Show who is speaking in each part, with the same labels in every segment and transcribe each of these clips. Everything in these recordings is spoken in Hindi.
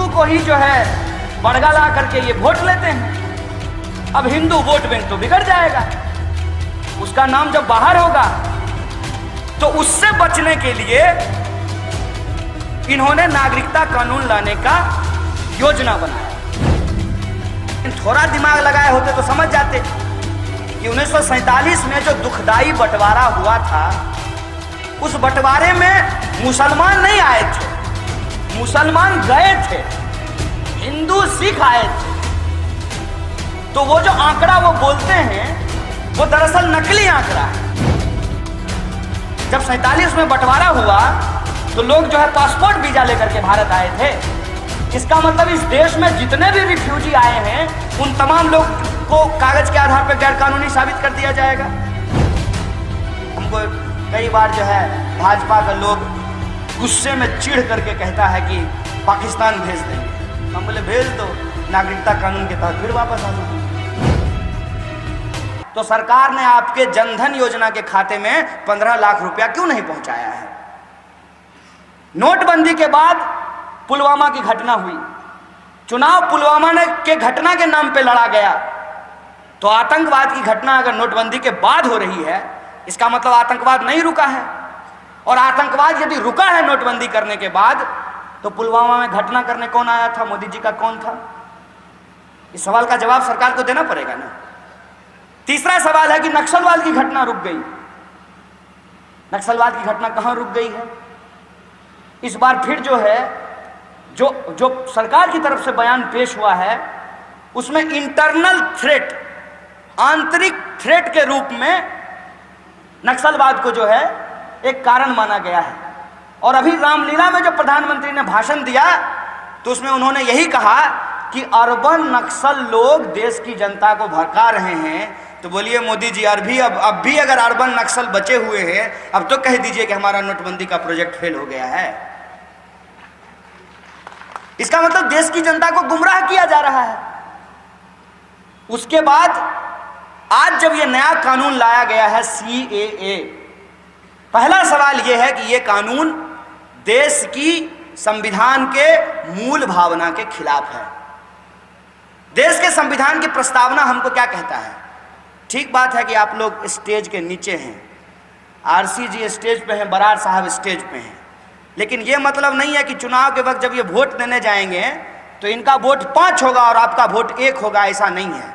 Speaker 1: को ही जो है बड़गा ला करके ये वोट लेते हैं। अब हिंदू वोट बैंक तो बिगड़ जाएगा, उसका नाम जब बाहर होगा तो उससे बचने के लिए इन्होंने नागरिकता कानून लाने का योजना बनाया। थोड़ा दिमाग लगाए होते तो समझ जाते कि 1947 में जो दुखदाई बंटवारा हुआ था, उस बंटवारे में मुसलमान नहीं आए थे, मुसलमान गए थे, हिंदू सिख आए थे। तो वो जो आंकड़ा वो बोलते हैं वो दरअसल नकली आंकड़ा है। जब 47 में बंटवारा हुआ तो लोग जो है पासपोर्ट वीजा लेकर के भारत आए थे। इसका मतलब इस देश में जितने भी रिफ्यूजी आए हैं उन तमाम लोग को कागज के आधार पर गैर कानूनी साबित कर दिया जाएगा। हमको कई बार जो है भाजपा का लोग गुस्से में चिढ़ करके कहता है कि पाकिस्तान भेज देंगे। हम बोले भेज दो, नागरिकता कानून के तहत फिर वापस आ जाओ। तो सरकार ने आपके जनधन योजना के खाते में 15 लाख रुपया क्यों नहीं पहुंचाया है? नोटबंदी के बाद पुलवामा की घटना हुई, चुनाव पुलवामा के घटना के नाम पे लड़ा गया। तो आतंकवाद की घटना अगर नोटबंदी के बाद हो रही है, इसका मतलब आतंकवाद नहीं रुका है। और आतंकवाद यदि रुका है नोटबंदी करने के बाद, तो पुलवामा में घटना करने कौन आया था? मोदी जी का कौन था? इस सवाल का जवाब सरकार को देना पड़ेगा ना। तीसरा सवाल है कि नक्सलवाद की घटना रुक गई। नक्सलवाद की घटना कहां रुक गई है? इस बार फिर जो है जो सरकार की तरफ से बयान पेश हुआ है उसमें इंटरनल थ्रेट, आंतरिक थ्रेट के रूप में नक्सलवाद को जो है एक कारण माना गया है। और अभी रामलीला में जो प्रधानमंत्री ने भाषण दिया तो उसमें उन्होंने यही कहा कि अर्बन नक्सल लोग देश की जनता को भड़का रहे हैं। तो बोलिए मोदी जी, अब भी अगर अर्बन नक्सल बचे हुए हैं, अब तो कह दीजिए कि हमारा नोटबंदी का प्रोजेक्ट फेल हो गया है। इसका मतलब देश की जनता को गुमराह किया जा रहा है। उसके बाद आज जब यह नया कानून लाया गया है CAA, पहला सवाल यह है कि यह कानून देश की संविधान के मूल भावना के खिलाफ है। देश के संविधान की प्रस्तावना हमको क्या कहता है? ठीक बात है कि आप लोग स्टेज के नीचे हैं, RC जी स्टेज पे हैं, बरार साहब स्टेज पे हैं, लेकिन ये मतलब नहीं है कि चुनाव के वक्त जब ये वोट देने जाएंगे तो इनका वोट 5 होगा और आपका वोट 1 होगा, ऐसा नहीं है।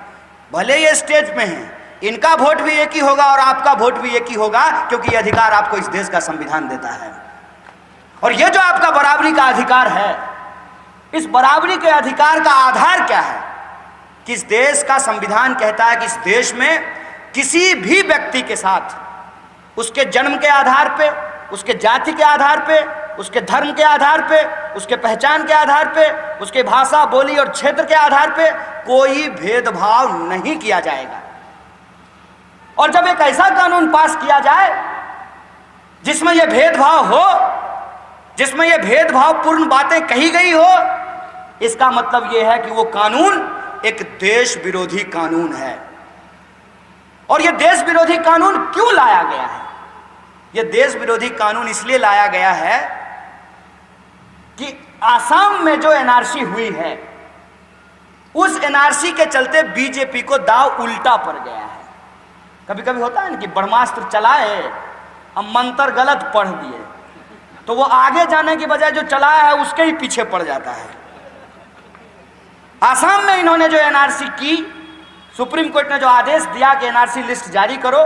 Speaker 1: भले ये स्टेज पे हैं, इनका वोट भी एक ही होगा और आपका वोट भी एक ही होगा, क्योंकि ये अधिकार आपको इस देश का संविधान देता है। और ये जो आपका बराबरी का अधिकार है, इस बराबरी के अधिकार का आधार क्या है? कि इस देश का संविधान कहता है कि इस देश में किसी भी व्यक्ति के साथ उसके जन्म के आधार पे, उसके जाति के आधार पे, उसके धर्म के आधार पे, उसके पहचान के आधार पे, उसके भाषा, बोली और क्षेत्र के आधार पे कोई भेदभाव नहीं किया जाएगा। और जब एक ऐसा कानून पास किया जाए जिसमें यह भेदभाव हो, जिसमें यह भेदभावपूर्ण बातें कही गई हो, इसका मतलब यह है कि वो कानून एक देश विरोधी कानून है। और यह देश विरोधी कानून क्यों लाया गया है? यह देश विरोधी कानून इसलिए लाया गया है कि आसाम में जो NRC हुई है, उस NRC के चलते बीजेपी को दाव उल्टा पड़ गया है। कभी कभी होता है ना कि ब्रह्मास्त्र चलाए, अब मंत्र गलत पढ़ दिए तो वो आगे जाने की बजाय जो चलाया है उसके ही पीछे पड़ जाता है। आसाम में इन्होंने जो NRC की, सुप्रीम कोर्ट ने जो आदेश दिया कि NRC लिस्ट जारी करो,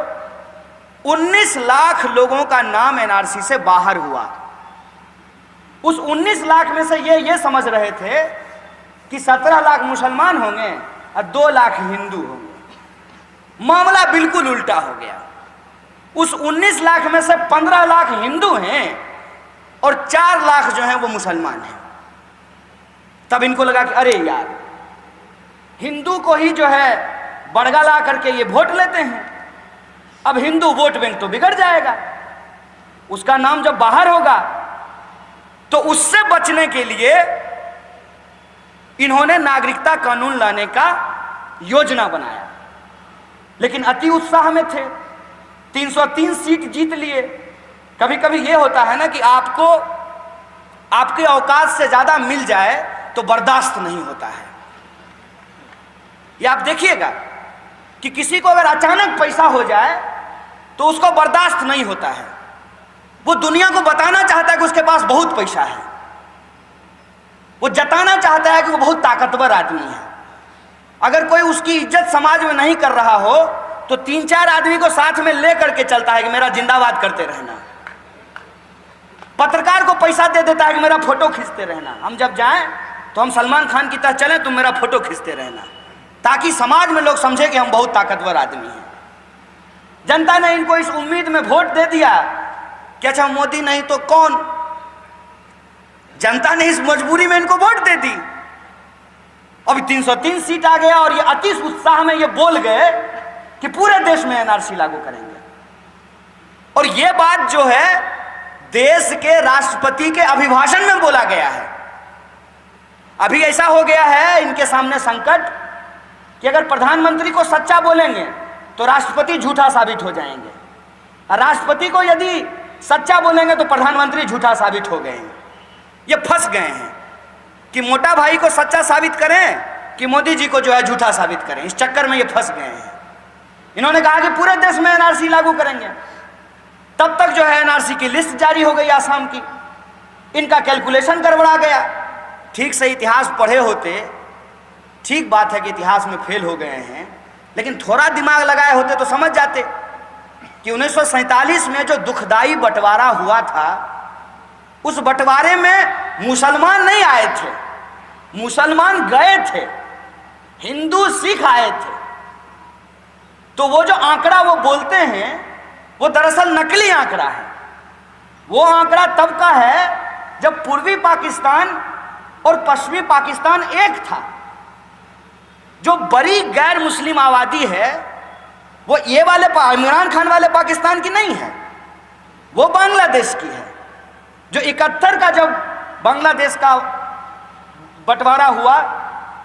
Speaker 1: 19 लाख लोगों का नाम NRC से बाहर हुआ। उस 19 लाख में से ये समझ रहे थे कि 17 लाख मुसलमान होंगे और 2 लाख हिंदू होंगे। मामला बिल्कुल उल्टा हो गया। उस 19 लाख में से 15 लाख हिंदू हैं और 4 लाख जो हैं वो मुसलमान हैं। तब इनको लगा कि अरे यार, हिंदू को ही जो है बड़गा ला करके ये वोट लेते हैं, अब हिंदू वोट बैंक तो बिगड़ जाएगा, उसका नाम जब बाहर होगा तो उससे बचने के लिए इन्होंने नागरिकता कानून लाने का योजना बनाया। लेकिन अति उत्साह में थे, 303 सीट जीत लिए। कभी कभी ये होता है ना कि आपको आपके औकात से ज्यादा मिल जाए तो बर्दाश्त नहीं होता है। ये आप देखिएगा कि किसी को अगर अचानक पैसा हो जाए तो उसको बर्दाश्त नहीं होता है। वो दुनिया को बताना चाहता है कि उसके पास बहुत पैसा है, वो जताना चाहता है कि वो बहुत ताकतवर आदमी है। अगर कोई उसकी इज्जत समाज में नहीं कर रहा हो तो 3-4 आदमी को साथ में ले करके चलता है कि मेरा जिंदाबाद करते रहना। पत्रकार को पैसा दे देता है कि मेरा फोटो खींचते रहना, हम जब जाएं तो हम सलमान खान की तरह चलें, तुम मेरा फोटो खींचते रहना, ताकि समाज में लोग समझे कि हम बहुत ताकतवर आदमी हैं। जनता ने इनको इस उम्मीद में वोट दे दिया कि अच्छा मोदी नहीं तो कौन। जनता ने इस मजबूरी में इनको वोट दे दी। अभी 303 सीट आ गया और ये अति उत्साह में ये बोल गए कि पूरे देश में एनआरसी लागू करेंगे। और ये बात जो है देश के राष्ट्रपति के अभिभाषण में बोला गया है। अभी ऐसा हो गया है इनके सामने संकट कि अगर प्रधानमंत्री को सच्चा बोलेंगे तो राष्ट्रपति झूठा साबित हो जाएंगे, और राष्ट्रपति को यदि सच्चा बोलेंगे तो प्रधानमंत्री झूठा साबित हो गए हैं। ये फंस गए हैं कि मोटा भाई को सच्चा साबित करें कि मोदी जी को जो है झूठा साबित करें। इस चक्कर में ये फंस गए हैं। इन्होंने कहा कि पूरे देश में एनआरसी लागू करेंगे। तब तक जो है एनआरसी की लिस्ट जारी हो गई आसाम की। इनका कैलकुलेशन गड़बड़ा गया। ठीक से इतिहास पढ़े होते, ठीक बात है कि इतिहास में फेल हो गए हैं, लेकिन थोड़ा दिमाग लगाए होते तो समझ जाते कि 1947 में जो दुखदाई बंटवारा हुआ था, उस बंटवारे में मुसलमान नहीं आए थे, मुसलमान गए थे, हिंदू सिख आए थे। तो वो जो आंकड़ा वो बोलते हैं वो दरअसल नकली आंकड़ा है। वो आंकड़ा तब का है जब पूर्वी पाकिस्तान और पश्चिमी पाकिस्तान एक था। जो बड़ी गैर मुस्लिम आबादी है वो ये वाले इमरान खान वाले पाकिस्तान की नहीं है, वो बांग्लादेश की है। जो 71 का जब बांग्लादेश का बंटवारा हुआ,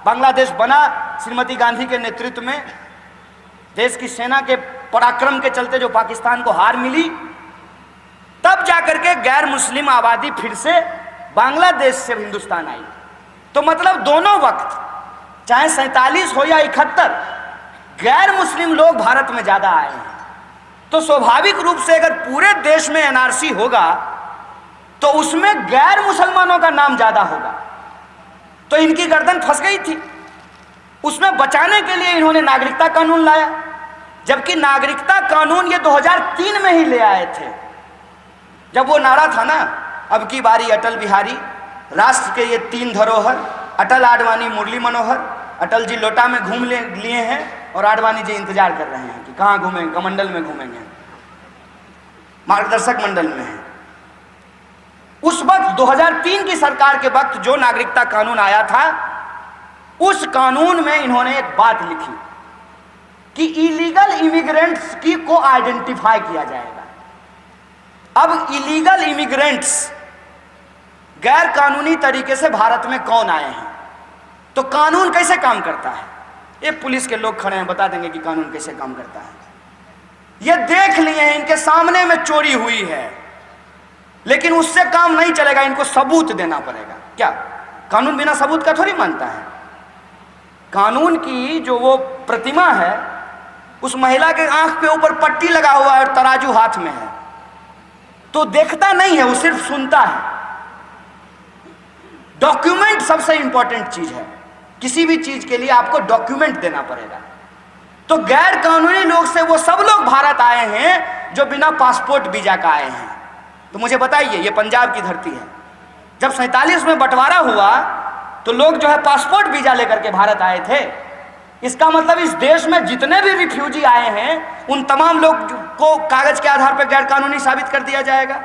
Speaker 1: बांग्लादेश बना श्रीमती गांधी के नेतृत्व में, देश की सेना के पराक्रम के चलते जो पाकिस्तान को हार मिली, तब जाकर के गैर मुस्लिम आबादी फिर से बांग्लादेश से हिंदुस्तान आई। तो मतलब दोनों वक्त, चाहे 47 हो या 71, गैर मुस्लिम लोग भारत में ज्यादा आए हैं। तो स्वाभाविक रूप से अगर पूरे देश में एनआरसी होगा तो उसमें गैर मुसलमानों का नाम ज्यादा होगा। तो इनकी गर्दन फंस गई थी। उसमें बचाने के लिए इन्होंने नागरिकता कानून लाया, जबकि नागरिकता कानून ये 2003 में ही ले आए थे। जब वो नारा था ना, अब की बारी अटल बिहारी, राष्ट्र के ये 3 धरोहर, अटल, आडवाणी, मुरली मनोहर। अटल जी लोटा में घूम लिए हैं और आडवाणी जी इंतजार कर रहे हैं कि कहाँ घूमेंगे, कमंडल में घूमेंगे, मार्गदर्शक मंडल में है। उस वक्त 2003 की सरकार के वक्त जो नागरिकता कानून आया था, उस कानून में इन्होंने एक बात लिखी कि इलीगल इमिग्रेंट्स की को आइडेंटिफाई किया जाएगा। अब इलीगल इमिग्रेंट्स, गैर कानूनी तरीके से भारत में कौन आए हैं, तो कानून कैसे काम करता है, ये पुलिस के लोग खड़े हैं, बता देंगे कि कानून कैसे काम करता है। ये देख लिए हैं, इनके सामने में चोरी हुई है, लेकिन उससे काम नहीं चलेगा, इनको सबूत देना पड़ेगा। क्या कानून बिना सबूत का थोड़ी मानता है? कानून की जो वो प्रतिमा है, उस महिला के आंख पे ऊपर पट्टी लगा हुआ है और तराजू हाथ में है, तो देखता नहीं है, वो सिर्फ सुनता है। डॉक्यूमेंट सबसे इंपॉर्टेंट चीज है। किसी भी चीज के लिए आपको डॉक्यूमेंट देना पड़ेगा। तो गैर कानूनी लोग से वो सब लोग भारत आए हैं जो बिना पासपोर्ट वीजा का आए हैं। तो मुझे बताइए, ये पंजाब की धरती है, जब 47 में बंटवारा हुआ तो लोग जो है पासपोर्ट वीजा लेकर के भारत आए थे। इसका मतलब इस देश में जितने भी रिफ्यूजी आए हैं उन तमाम लोग को कागज के आधार पर गैर कानूनी साबित कर दिया जाएगा।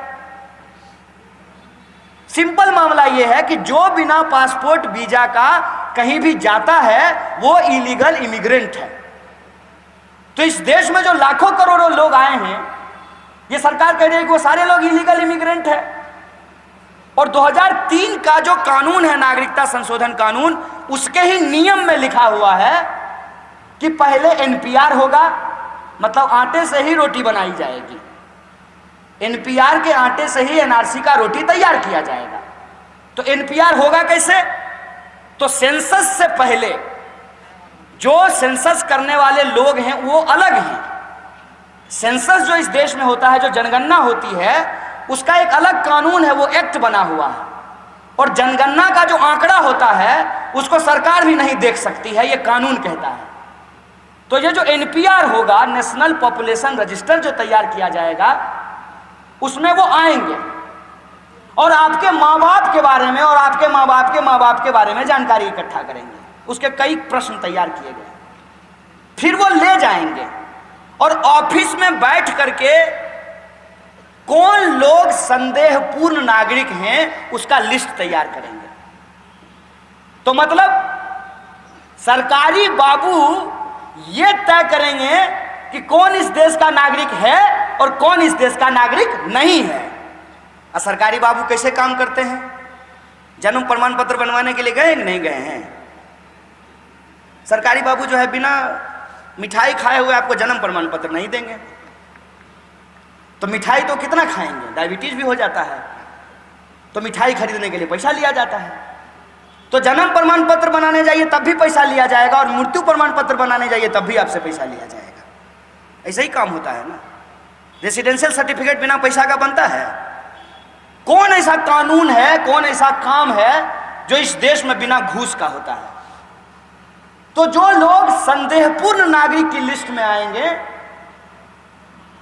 Speaker 1: सिंपल मामला यह है कि जो बिना पासपोर्ट वीजा का कहीं भी जाता है वो इलीगल इमिग्रेंट है। तो इस देश में जो लाखों करोड़ों लोग आए हैं, ये सरकार कह रही है कि वो सारे लोग इलीगल इमिग्रेंट है। और 2003 का जो कानून है, नागरिकता संशोधन कानून, उसके ही नियम में लिखा हुआ है कि पहले एनपीआर होगा, मतलब आटे से ही रोटी बनाई जाएगी। एनपीआर के आटे से ही एनआरसी का रोटी तैयार किया जाएगा। तो एनपीआर होगा कैसे? तो सेंसस से पहले जो सेंसस करने वाले लोग हैं वो अलग हैं। सेंसस जो इस देश में होता है, जो जनगणना होती है, उसका एक अलग कानून है, वो एक्ट बना हुआ है। और जनगणना का जो आंकड़ा होता है उसको सरकार भी नहीं देख सकती है, ये कानून कहता है। तो ये जो एनपीआर होगा, नेशनल पॉपुलेशन रजिस्टर जो तैयार किया जाएगा, उसमें वो आएंगे और आपके माँ बाप के बारे में और आपके माँ बाप के माँ बाप के बारे में जानकारी इकट्ठा करेंगे। उसके कई प्रश्न तैयार किए गए, फिर वो ले जाएंगे और ऑफिस में बैठ करके कौन लोग संदेहपूर्ण नागरिक हैं उसका लिस्ट तैयार करेंगे। तो मतलब सरकारी बाबू ये तय करेंगे कि कौन इस देश का नागरिक है और कौन इस देश का नागरिक नहीं है। और सरकारी बाबू कैसे काम करते हैं? जन्म प्रमाण पत्र बनवाने के लिए गए कि नहीं गए हैं? सरकारी बाबू जो है बिना मिठाई खाए हुए आपको जन्म प्रमाण पत्र नहीं देंगे। तो मिठाई तो कितना खाएंगे, डायबिटीज भी हो जाता है, तो मिठाई खरीदने के लिए पैसा लिया जाता है। तो जन्म प्रमाण पत्र बनाने जाइए तब भी पैसा लिया जाएगा और मृत्यु प्रमाण पत्र बनाने जाइए तब भी आपसे पैसा लिया जाएगा। ऐसा ही काम होता है ना। रेसिडेंशियल सर्टिफिकेट बिना पैसा का बनता है? कौन ऐसा कानून है, कौन ऐसा काम है जो इस देश में बिना घूस का होता है? तो जो लोग संदेहपूर्ण नागरिक की लिस्ट में आएंगे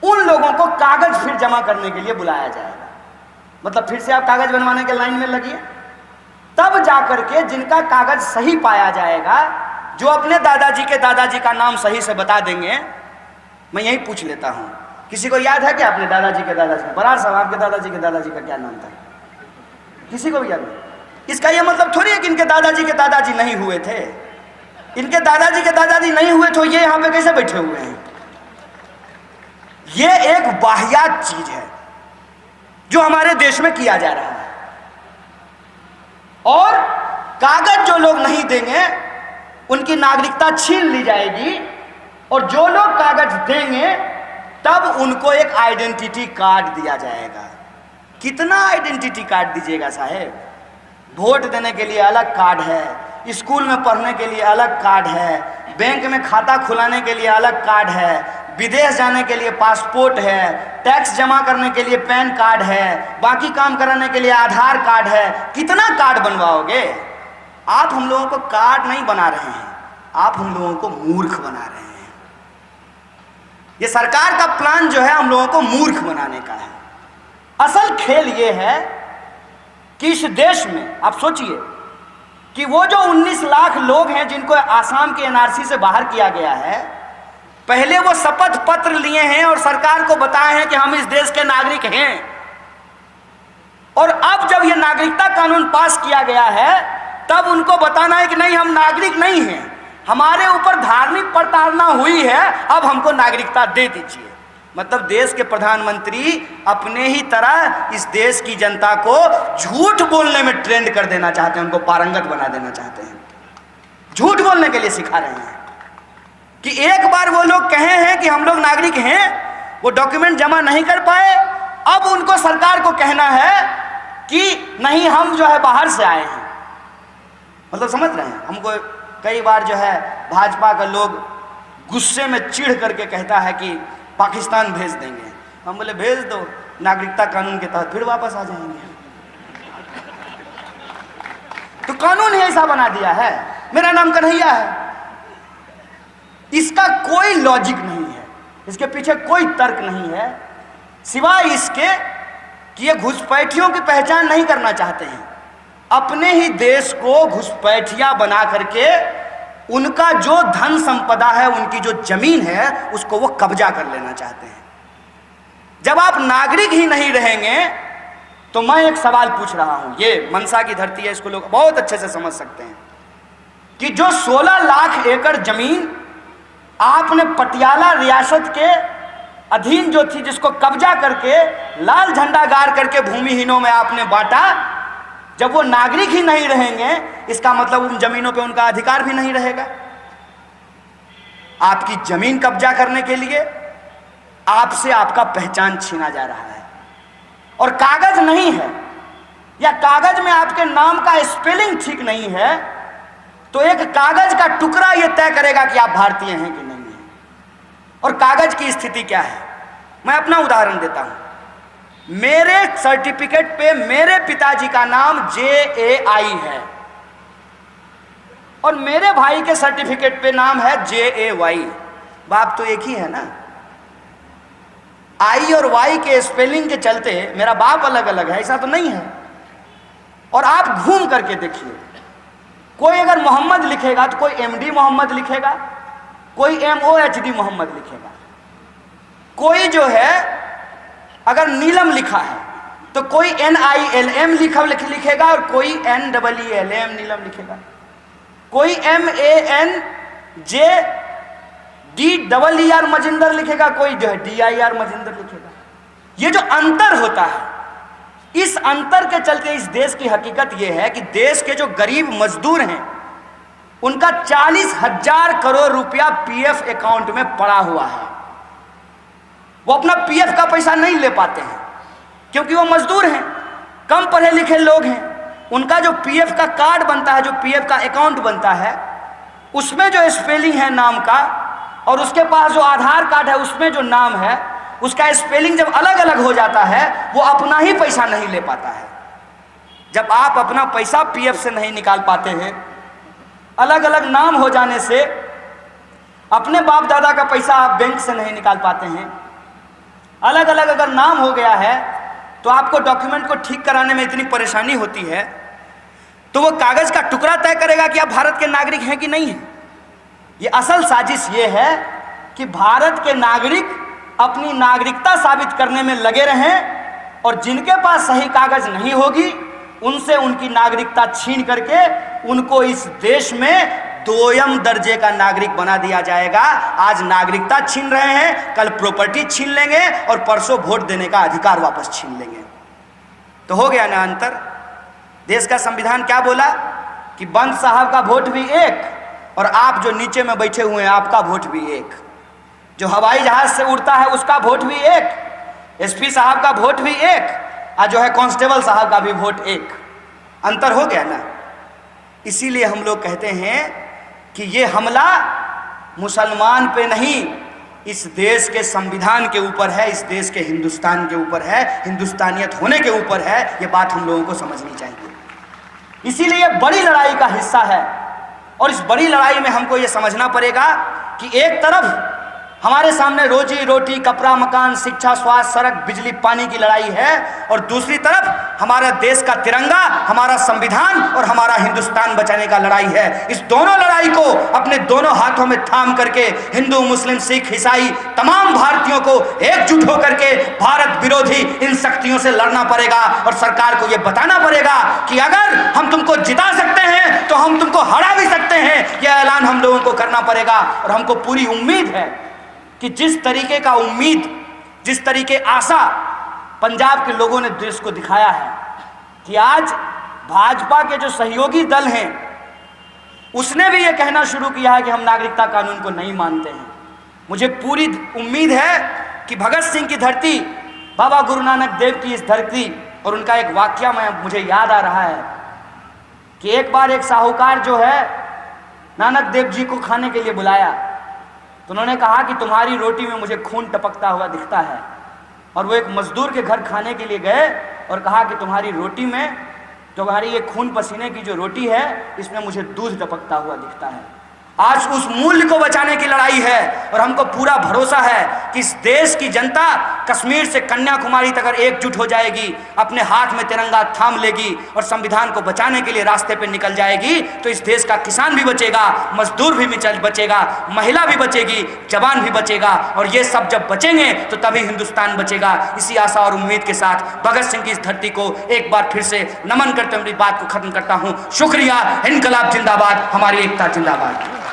Speaker 1: उन लोगों को कागज फिर जमा करने के लिए बुलाया जाएगा। मतलब फिर से आप कागज बनवाने के लाइन में लगिए, तब जाकर के जिनका कागज सही पाया जाएगा, जो अपने दादाजी के दादाजी का नाम सही से बता देंगे। मैं यही पूछ लेता हूं, किसी को याद है क्या अपने दादाजी के दादाजी? बरार साहब, आपके दादाजी के दादाजी का क्या नाम था? किसी को भी याद नहीं? इसका यह मतलब थोड़ी है कि इनके दादाजी के दादाजी नहीं हुए थे। इनके दादाजी के दादाजी नहीं हुए तो ये यहां पे कैसे बैठे हुए हैं? ये एक वाहियात चीज है जो हमारे देश में किया जा रहा है। और कागज जो लोग नहीं देंगे उनकी नागरिकता छीन ली जाएगी, और जो लोग कागज देंगे तब उनको एक आइडेंटिटी कार्ड दिया जाएगा। कितना आइडेंटिटी कार्ड दीजिएगा साहेब? वोट देने के लिए अलग कार्ड है, स्कूल में पढ़ने के लिए अलग कार्ड है, बैंक में खाता खुलाने के लिए अलग कार्ड है, विदेश जाने के लिए पासपोर्ट है, टैक्स जमा करने के लिए पैन कार्ड है, बाकी काम कराने के लिए आधार कार्ड है। कितना कार्ड बनवाओगे? आप हम लोगों को कार्ड नहीं बना रहे हैं, आप हम लोगों को मूर्ख बना रहे हैं। ये सरकार का प्लान जो है हम लोगों को मूर्ख बनाने का है। असल खेल ये है कि इस देश में आप सोचिए कि वो जो 19 लाख लोग हैं जिनको आसाम के एनआरसी से बाहर किया गया है, पहले वो शपथ पत्र लिए हैं और सरकार को बताए हैं कि हम इस देश के नागरिक हैं। और अब जब ये नागरिकता कानून पास किया गया है तब उनको बताना है कि नहीं, हम नागरिक नहीं हैं, हमारे ऊपर धार्मिक प्रताड़ना हुई है, अब हमको नागरिकता दे दीजिए। मतलब देश के प्रधानमंत्री अपने ही तरह इस देश की जनता को झूठ बोलने में ट्रेंड कर देना चाहते हैं, उनको पारंगत बना देना चाहते हैं। झूठ बोलने के लिए सिखा रहे हैं कि एक बार वो लोग कहे हैं कि हम लोग नागरिक हैं, वो डॉक्यूमेंट जमा नहीं कर पाए, अब उनको सरकार को कहना है कि नहीं, हम जो है बाहर से आए हैं। मतलब समझ रहे हैं? हमको कई बार जो है भाजपा का लोग गुस्से में चिढ़ करके कहता है कि पाकिस्तान भेज देंगे। हम बोले भेज दो, नागरिकता कानून के तहत फिर वापस आ जाएंगे। तो कानून ही ऐसा बना दिया है। मेरा नाम कन्हैया है, इसका कोई लॉजिक नहीं है, इसके पीछे कोई तर्क नहीं है, सिवाय इसके कि ये घुसपैठियों की पहचान नहीं करना चाहते हैं। अपने ही देश को घुसपैठिया बना करके उनका जो धन संपदा है, उनकी जो जमीन है, उसको वो कब्जा कर लेना चाहते हैं। जब आप नागरिक ही नहीं रहेंगे तो मैं एक सवाल पूछ रहा हूं, ये मनसा की धरती है, इसको लोग बहुत अच्छे से समझ सकते हैं कि जो 16 लाख एकड़ जमीन आपने पटियाला रियासत के अधीन जो थी, जिसको कब्जा करके लाल झंडा गाड़ करके भूमिहीनों में आपने बांटा, जब वो नागरिक ही नहीं रहेंगे, इसका मतलब उन जमीनों पे उनका अधिकार भी नहीं रहेगा। आपकी जमीन कब्जा करने के लिए आपसे आपका पहचान छीना जा रहा है, और कागज नहीं है या कागज में आपके नाम का स्पेलिंग ठीक नहीं है, तो एक कागज का टुकड़ा यह तय करेगा कि आप भारतीय हैं कि नहीं हैं। और कागज की स्थिति क्या है, मैं अपना उदाहरण देता हूं। मेरे सर्टिफिकेट पे मेरे पिताजी का नाम JAI है और मेरे भाई के सर्टिफिकेट पे नाम है JAY। बाप तो एक ही है ना। आई और वाई के स्पेलिंग के चलते मेरा बाप अलग अलग है, ऐसा तो नहीं है। और आप घूम करके देखिए, कोई अगर मोहम्मद लिखेगा तो कोई MD मोहम्मद लिखेगा, कोई MOHD मोहम्मद लिखेगा। कोई जो है अगर नीलम लिखा है तो कोई NILM लिखेगा और कोई NEELM नीलम लिखेगा। कोई MANJDER मजिंदर लिखेगा, कोई जो है DIR मजिंदर लिखेगा। ये जो अंतर होता है, इस अंतर के चलते इस देश की हकीकत यह है कि देश के जो गरीब मजदूर हैं उनका 40,000 करोड़ रुपया PF अकाउंट में पड़ा हुआ है। वो अपना PF का पैसा नहीं ले पाते हैं क्योंकि वो मजदूर हैं, कम पढ़े लिखे लोग हैं। उनका जो PF का कार्ड बनता है, जो PF का अकाउंट बनता है, उसमें जो स्पेलिंग है नाम का और उसके पास जो आधार कार्ड है उसमें जो नाम है उसका स्पेलिंग जब अलग अलग हो जाता है वो अपना ही पैसा नहीं ले पाता है। जब आप अपना पैसा PF से नहीं निकाल पाते हैं, अलग अलग नाम हो जाने से अपने बाप दादा का पैसा आप बैंक से नहीं निकाल पाते हैं, अलग अलग अगर नाम हो गया है तो आपको डॉक्यूमेंट को ठीक कराने में इतनी परेशानी होती है, तो वो कागज का टुकड़ा तय करेगा कि आप भारत के नागरिक हैं कि नहीं हैं। ये असल साजिश ये है कि भारत के नागरिक अपनी नागरिकता साबित करने में लगे रहें और जिनके पास सही कागज नहीं होगी उनसे उनकी नागरिकता छीन करके उनको इस देश में दोयम दर्जे का नागरिक बना दिया जाएगा। आज नागरिकता छीन रहे हैं, कल प्रॉपर्टी छीन लेंगे और परसों वोट देने का अधिकार वापस छीन लेंगे। तो हो गया ना अंतर। देश का संविधान क्या बोला कि बंद साहब का वोट भी एक और आप जो नीचे में बैठे हुए हैं आपका वोट भी एक, जो हवाई जहाज से उड़ता है उसका वोट भी एक, SP साहब का वोट भी एक और जो है कांस्टेबल साहब का भी वोट एक। अंतर हो गया ना। इसीलिए हम लोग कहते हैं कि ये हमला मुसलमान पे नहीं, इस देश के संविधान के ऊपर है, इस देश के हिंदुस्तान के ऊपर है, हिंदुस्तानियत होने के ऊपर है। ये बात हम लोगों को समझनी चाहिए। इसीलिए ये बड़ी लड़ाई का हिस्सा है और इस बड़ी लड़ाई में हमको ये समझना पड़ेगा कि एक तरफ हमारे सामने रोजी रोटी, कपड़ा, मकान, शिक्षा, स्वास्थ्य, सड़क, बिजली, पानी की लड़ाई है और दूसरी तरफ हमारा देश का तिरंगा, हमारा संविधान और हमारा हिंदुस्तान बचाने का लड़ाई है। इस दोनों लड़ाई को अपने दोनों हाथों में थाम करके हिंदू, मुस्लिम, सिख, ईसाई तमाम भारतीयों को एकजुट होकर के भारत विरोधी इन शक्तियों से लड़ना पड़ेगा और सरकार को यह बताना पड़ेगा कि अगर हम तुमको जिता सकते हैं तो हम तुमको हरा भी सकते हैं। यह ऐलान हम लोगों को करना पड़ेगा और हमको पूरी उम्मीद है कि जिस तरीके का उम्मीद, जिस तरीके आशा पंजाब के लोगों ने देश को दिखाया है कि आज भाजपा के जो सहयोगी दल हैं उसने भी ये कहना शुरू किया है कि हम नागरिकता कानून को नहीं मानते हैं। मुझे पूरी उम्मीद है कि भगत सिंह की धरती, बाबा गुरु नानक देव की इस धरती, और उनका एक वाकया मुझे याद आ रहा है कि एक बार एक साहूकार जो है नानक देव जी को खाने के लिए बुलाया तो उन्होंने कहा कि तुम्हारी रोटी में मुझे खून टपकता हुआ दिखता है। और वो एक मजदूर के घर खाने के लिए गए और कहा कि तुम्हारी रोटी में, तुम्हारी ये खून पसीने की जो रोटी है इसमें मुझे दूध टपकता हुआ दिखता है। आज उस मूल्य को बचाने की लड़ाई है और हमको पूरा भरोसा है कि इस देश की जनता कश्मीर से कन्याकुमारी तक अगर एकजुट हो जाएगी, अपने हाथ में तिरंगा थाम लेगी और संविधान को बचाने के लिए रास्ते पे निकल जाएगी तो इस देश का किसान भी बचेगा, मजदूर भी बचेगा, महिला भी बचेगी, जवान भी बचेगा और ये सब जब बचेंगे तो तभी हिंदुस्तान बचेगा। इसी आशा और उम्मीद के साथ भगत सिंह की इस धरती को एक बार फिर से नमन करते हुए मेरी बात को खत्म करता हूँ। शुक्रिया। इनकलाब जिंदाबाद, हमारी एकता जिंदाबाद।